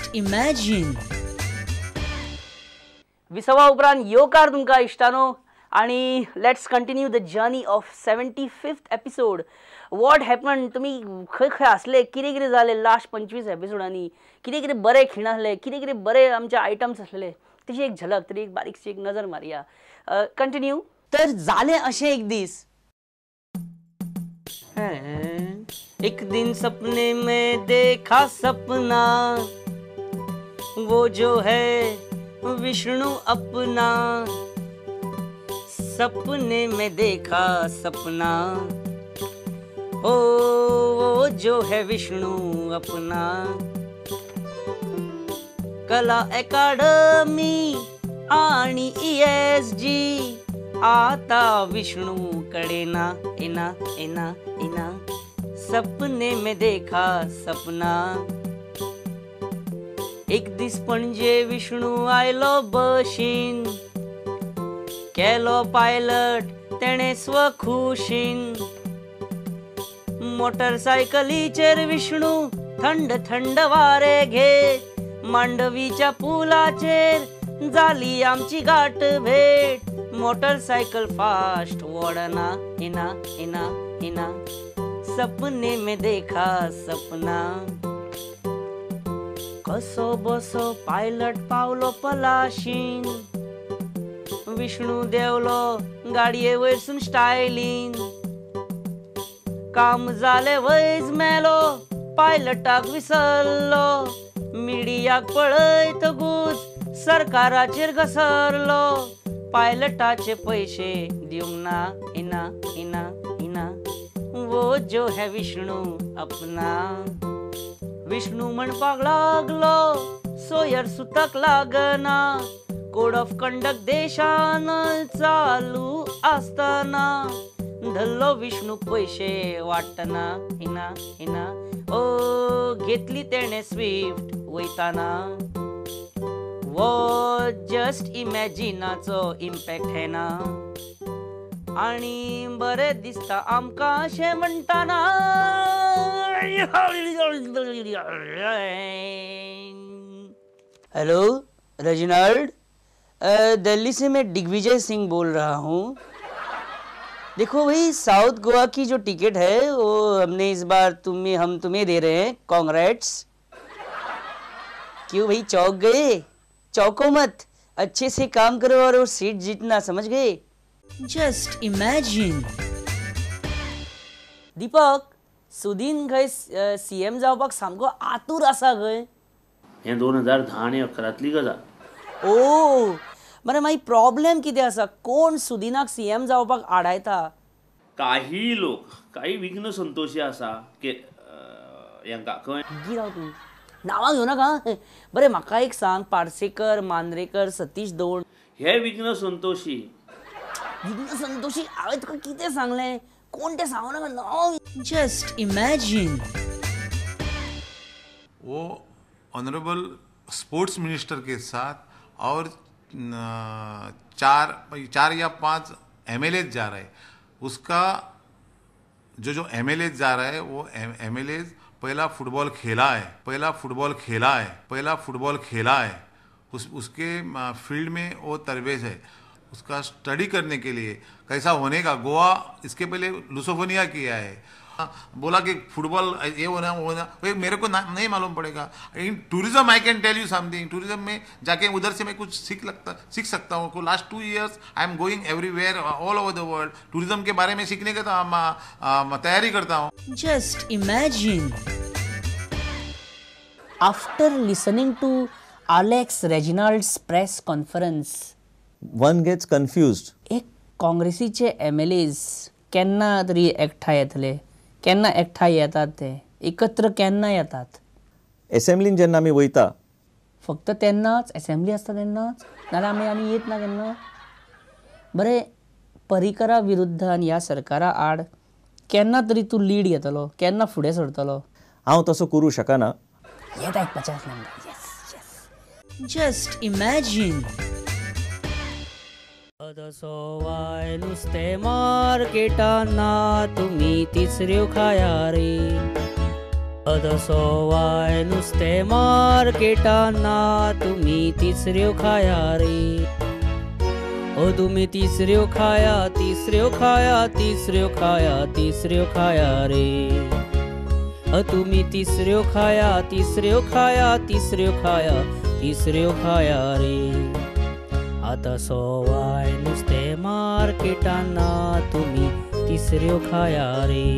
Just imagine. विसवा उपरांत येवकार तुमकां इश्टानो आणि let's continue the journey of 75th episode. What happen, तुमी खंय खंय आसले, कितें कितें जालें लास्ट 25 एपिसोडांनी, कितें कितें बरें खीण आसलें, कितें कितें बरे आमचे आयटम्स आसलेले, तेची एक झलक, तरी एक बारीकशी एक नजर मारया. कंटिन्यू. तर जालें अशें एक दीस. एक दिन सपने में देखा सपना, वो जो है विष्णु अपना. सपने में देखा सपना, ओ वो जो है विष्णु अपना. कला अकादमी आणि ESG आता विष्णू कडे ना एना एना एना. सपने में देखा सपना. एक दीस पणजे विष्णू आयलो बशीन, केलो पायलट तेणे स्वखुशीन. मोटरसायकलीचेर विष्णू थंड थंड वारे घे. मांडवीच्या पुलाचेर जाली आमची गाठ भेट. मोटरसायकल फास्ट वडना इना इना इना. सपने में देखा सपना. कसो बसो पायलट पावलो पलाशीन. विष्णू देवलो गाडये वयरसून स्टायलीन. काम जाले वयज मेलो, पायलटाक विसरलो. मिडियाक पळयतकूच सरकाराचेर घसरलो. पायलटाचे पैसे दिवंक ना इना इना इना. वो जो है विष्णु अपना. विष्णू म्हणपाक लागलो, सोयर सुतक लागना. कोड ऑफ कंडक्ट देशान चालू असताना. धल्लो विष्णू पैसे वाटना इना इना. ओ घेतली तेणे स्विफ्ट वयताना. वो जस्ट इमॅजिनाचो इम्पॅक्ट है ना. आणि बरें दिसता आमकां अशें म्हणटाना. हेलो रेजिनाल्ड, दिल्ली से मैं दिग्विजय सिंह बोल रहा हूँ. देखो भाई, साउथ गोवा की जो टिकट है वो हमने इस बार हम तुम्हें दे रहे हैं. कांग्रेट्स. क्यों भाई चौंक गए? चौंको मत, अच्छे से काम करो और वो सीट जीतना, समझ गए? Just imagine. दीपक, सुदीन खंय CM जावपाक सामको आतूर आसा खंय? हे 2010 आणि 11तली गजाल. ओ बरें, मागीर प्रॉब्लेम कितें आसा? कोण सुदीनाक CM जावपाक आडायता? काही लोक, काही विघ्न संतोशी आसा की यांका खंय गिराव तूं नांवां घेवं नाका. बरें, म्हाका एक सांग, पार्सेकर, मांद्रेकर, सतीश दौंड हे विघ्न संतोशी. विघ्न संतोशी हांवें तुका कितें सांगलें? कोण तें सांगू नाका नांव. Just imagine. वो ऑनरेबल स्पोर्ट्स मिनिस्टर के साथ और 4 या 5 MLA जा रहे हैं. उसका जो MLA जा रहा है वो MLA पहला फुटबॉल खेला है. उसके फील्ड में वो तरबेज है. उसका स्टडी करने के लिए कैसा होने का. गोवा इसके पहले लुसोफोनिया किया है. बोला कि फुटबॉल ये होना वो होना, मेरे को नहीं मालूम पड़ेगा. In tourism I can tell you something. Tourism में जाके उधर से मैं कुछ सीख सकता हूँ. Last 2 years I am going everywhere all over the world. Tourism के बारे में सीखने का तैयारी करता हूँ. Just imagine. After listening to Alex Reginald's press conference, one gets confused. एक काँग्रेसीचे MLAs केन्ना तरी एकठांय येतले. केन्ना एकठांय येतात ते एकत्र केन्ना येतात? असेंब्लीन जेन्ना आमी वयता फक्त तेन्नाच असेंब्ली आसता तेन्नाच, नाल्यार आमी येत ना केन्ना? बरें, पर्रीकरा विरुद्ध आनी ह्या सरकारा आड केन्ना तरी तूं लीड घेतलो, केन्ना फुडें सरतलो? हांव तसो करूं शकना. हें आयकपाचें आसलें आमकां. Yes yes. Just imagine. सवाय नुस्तें मार्केटान ना, तुमी तिसऱ्यो खाया रे. सवाय नुस्तें मार्केटांना तुम्ही तिसऱ्यो खाया रे. तुम्ही तिसऱ्यो खाया, तिसऱ्यो खाया, तिसऱ्यो खाया, तिसऱ्यो खाया रे. तुम्ही तिसऱ्यो खाया, तिसऱ्यो खाया, तिसऱ्यो खाया, तिसऱ्यो खाया रे. आता सवाय नुस्तें मार्केटांना तुम्ही तिसऱ्यो खाया रे.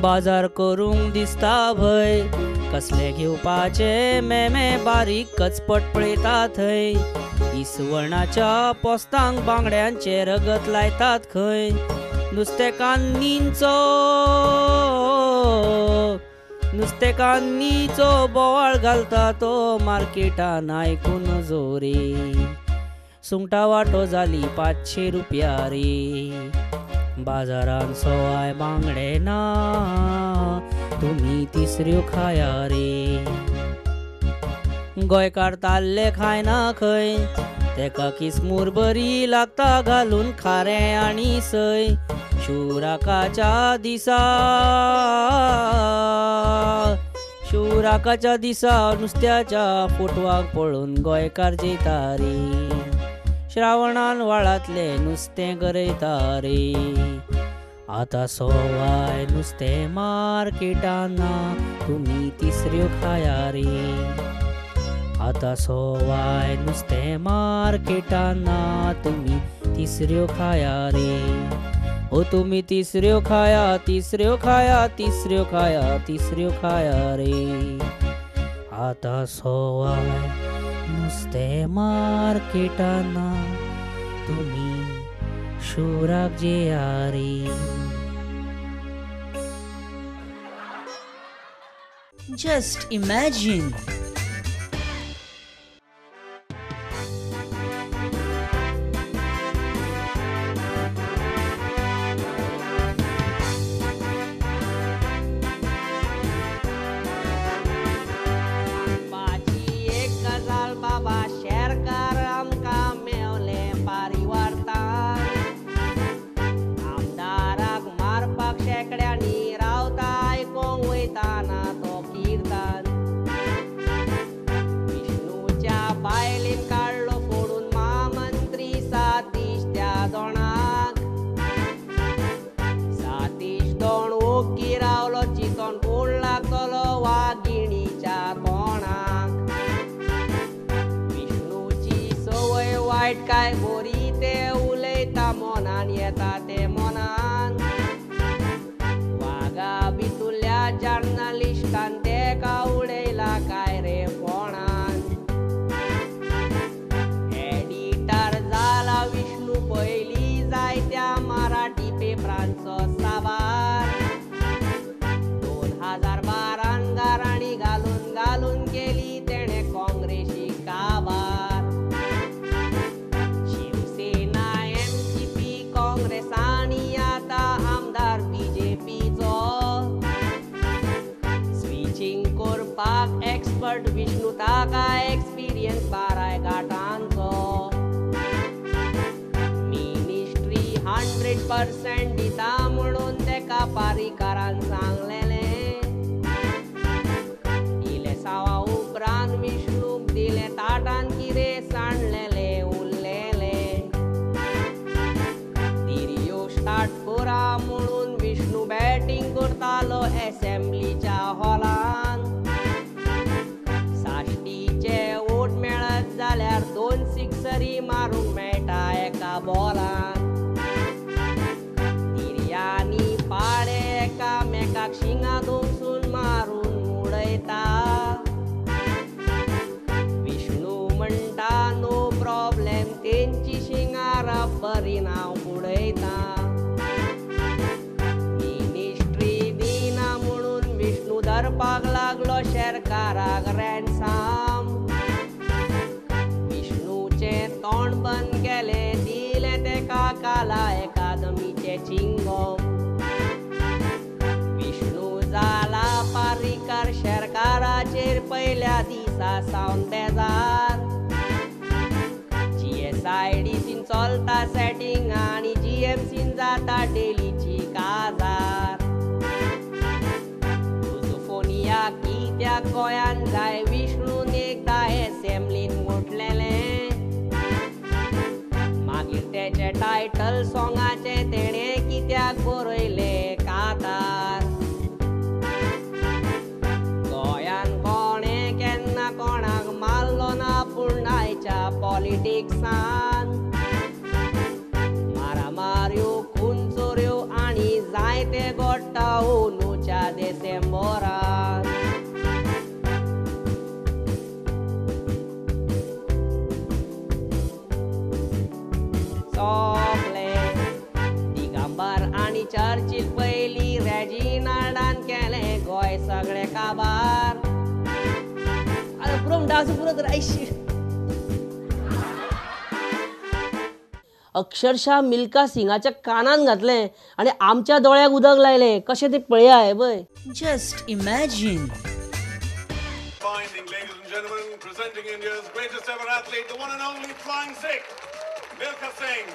बाजार करूंक दिसता भंय, कसले घेवपाचे मेमे बारीक कचपट पळयता थंय. इसवणाच्या पोस्तांक बांगड्यांचे रगत लायतात खंय. नुस्तेकांनीचो बोवाळ घालता तो मार्केटान आयकून जोरे. सुंगटां वांटो जाली 500 रुपया रे. बाजारान सवाय बांगडे ना तुम्ही तिसऱ्यो खाया रे. गोंयकार ताल्ले खायना खंय, तेका किसमूर बरी लागता घालून खारें आनी सय. शिवराकाच्या दिसा नुस्त्याच्या फोटवाक पळोवन गोंयकार जेता रे. श्रावणान व्हाळांतले नुस्तें गरयता रे. आता सवाय नुस्तें मार्केटांना तुम्ही तिसऱ्यो खाया रे. आता सवाय नुस्तें मार्केटांना तुम्ही तिसऱ्यो खाया रे. तुम्ही तिसऱ्यो खाया, तिसऱ्यो खाया, तिसऱ्यो खाया, तिसऱ्यो खाया रे. आता सवाय नुस्तें मार्केटांना तुम्ही शिवराक जेया रे. Just imagine. काय बोरी ते उलयता मोनान येता ते मोनान. वागा भितुल्या जर्नलिस्टान तेका उडयला काय रे फोणान. एडिटर जाला विष्णू पयली जायत्या मराठी पेपरांचो साबार. 2012 गाराणी घालून केली तेणे काँग्रेसी काबार. काँग्रेसानी आता आमदार बीजेपीचो. स्विचिंग करपाक एक्सपर्ट विष्णू ताका एक्सपिरियन्स बाराय घाटांचो. मिनिस्ट्री 100% दिता म्हणून तेका पारीकारान सांगलेलें. इलेसावा उपरांत विष्णूक दिलें ताटान कितें सांडलेलें उरलेलें. स्टार्ट करा म्हणून विष्णू बॅटिंग करतालो असेंब्लीच्या हॉलान. साश्टीचे वोट मेळत जाल्यार 2 सिक्सरी मारूंक मेळटा एका बॉलान. तिर्यानी पाडे एकामेकाक शिंगा दोंगसून मारून उडयता. विष्णू म्हणटा नो प्रॉब्लेम, तेंची शिंगां रब्बरी नांव उडयता. धरपाक लागलो शेरकाराक रॅन्सम. विष्णूचे तोंड बंद केलें, दिलें तेका काला अकादमीचे चिंगम. विष्णू जाला पारीकार शेरकाराचेर पयल्या दिसा सावन बेजार. GSIDCन चलता सेटिंग आनी GMCन जाता डेलीची काजार. पॉलिटिक्सान मारामाऱ्यो खून चोऱ्यो आनी जायते घडटा अंदूच्या डिसेंबरांत. दिगंबर आनी चर्चिल पयली रेजिनाल्डान केले गोंय सगळे काबार. अरे पुरो डान्स पुरो तर आयशी. अक्षरशः मिल्का सिंगाच्या कानान घातले आणि आमच्या दोळ्याक उदक लायले. कशें ते पळया हे पळय. Just imagine. Finding, ladies and gentlemen, presenting India's greatest ever athlete, the one and only Flying Sikh, Milkha Singh.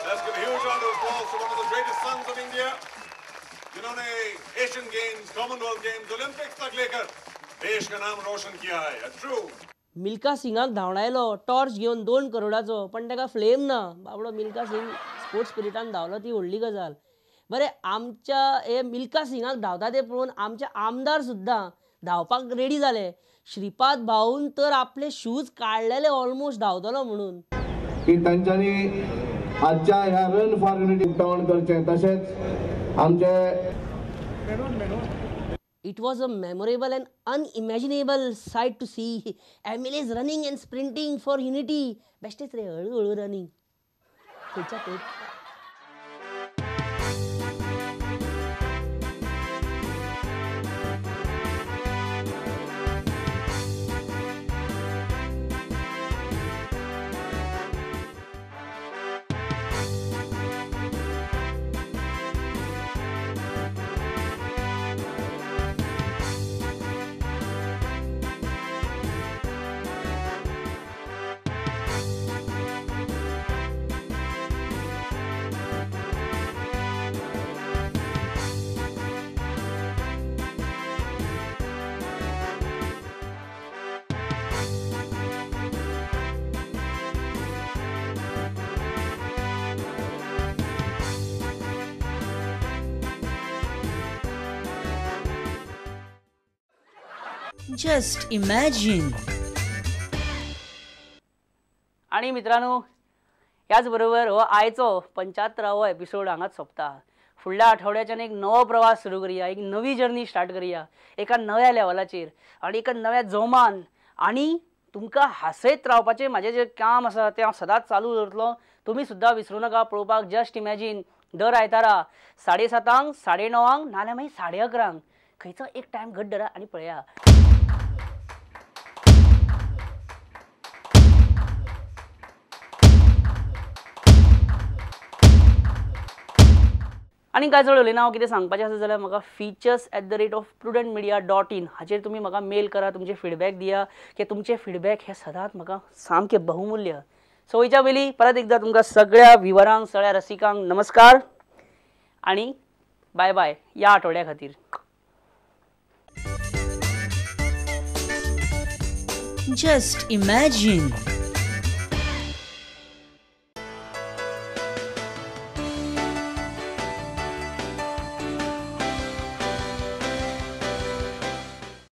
Let's give a huge round of applause to one of the greatest sons of India. जिन्होंने Asian games, Commonwealth games, Olympics तक लेकर देश का नाम Roshan KIA है. True. Milcah सिंगाक धांवडायलो torch घेवन 2 करोडाचो, पण ताका फ्लेम ना. बाबडो मिल्का सिंग स्पोर्ट्स स्पिरिटान धांवलो ती व्हडली गजाल. बरें, आमच्या हे मिल्का सिंगाक धांवता ते पळोवन आमचे आमदार सुद्दां धांवपाक रेडी जाले. श्रीपाद भाऊन तर आपले शूज काडलेले ऑलमोस्ट धांवतलो म्हणून. की तांच्यांनी आजच्या ह्या रन फॉर युनिटी उक्तावण करचें. तशेंच आमचे It was a memorable and unimaginable sight to see MLAs running and sprinting for unity. बेश्टेच रे, हळू रनिंग. Just imagine. आणि मित्रांनो, याच बरोबर हो आयचो 75वो एपिसोड हांगाच सोंपता. फुडल्या आठवड्याच्यान एक नवो प्रवास सुरू करूया, एक नवी जर्नी स्टार्ट करूया एका नव्या लेवलाचेर आनी एका नव्या जोमान. आणि तुमकां हांसयत रावपाचें म्हाजें जें काम आसा तें हांव सदांच चालू दवरतलो. तुमी सुद्दां विसरूं नाका पळोवपाक जस्ट इमॅजीन दर आयतारा 7:30, 9:30 नाल्यार मागीर 11:30 खंयचो एक टायम घट धरा आनी पळया. आनी काय चड उलयना, हांव कितें सांगपाचें आसा जाल्यार म्हाका features@prudentmedia.in हाचेर तुमी म्हाका मेल करा, तुमचे फीडबॅक दिया, की तुमचे फीडबॅक हे सदांच म्हाका सामके बहुमूल्य. सो वयच्या पयलीं परत एकदां तुमकां सगळ्या विवरांक, सगळ्या रसिकांक नमस्कार आनी बाय बाय ह्या आठवड्या खातीर. Just imagine.